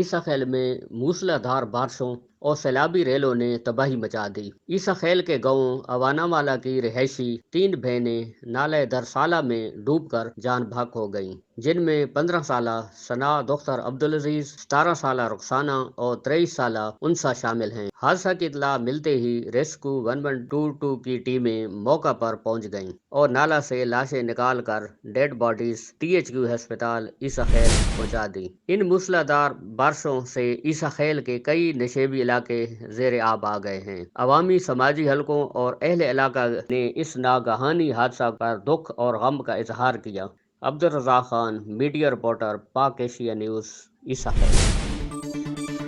ईसा खेल में मूसलाधार बारिशों और सैलाबी रेलों ने तबाही मचा दी। ईसा खेल के गांव अवानावाला की रिहायशी 3 बहनें नाले दरसाला में डूबकर जान भाग हो गईं, जिनमें 15 साला सना दोख्तर अब्दुल अजीज, 17 साला रुखसाना और 23 साला उनसा शामिल हैं। हादसा की इत्तला मिलते ही रेस्क्यू 1122 की टीमें मौका पर पहुंच गईं और नाला से लाशें निकालकर डेड बॉडीज THQ अस्पताल ईसा खेल पहुंचा दी। इन मूसलाधार बारिशों से ईसा खेल के कई नशेबी इलाके जेर आब आ गए हैं। अवामी समाजी हलकों और अहले इलाका ने इस नागहानी हादसा पर दुख और गम का इजहार किया। अब्दुल रज़ाक खान, मीडिया रिपोर्टर, पाक एशिया न्यूज़, ईसा खेल।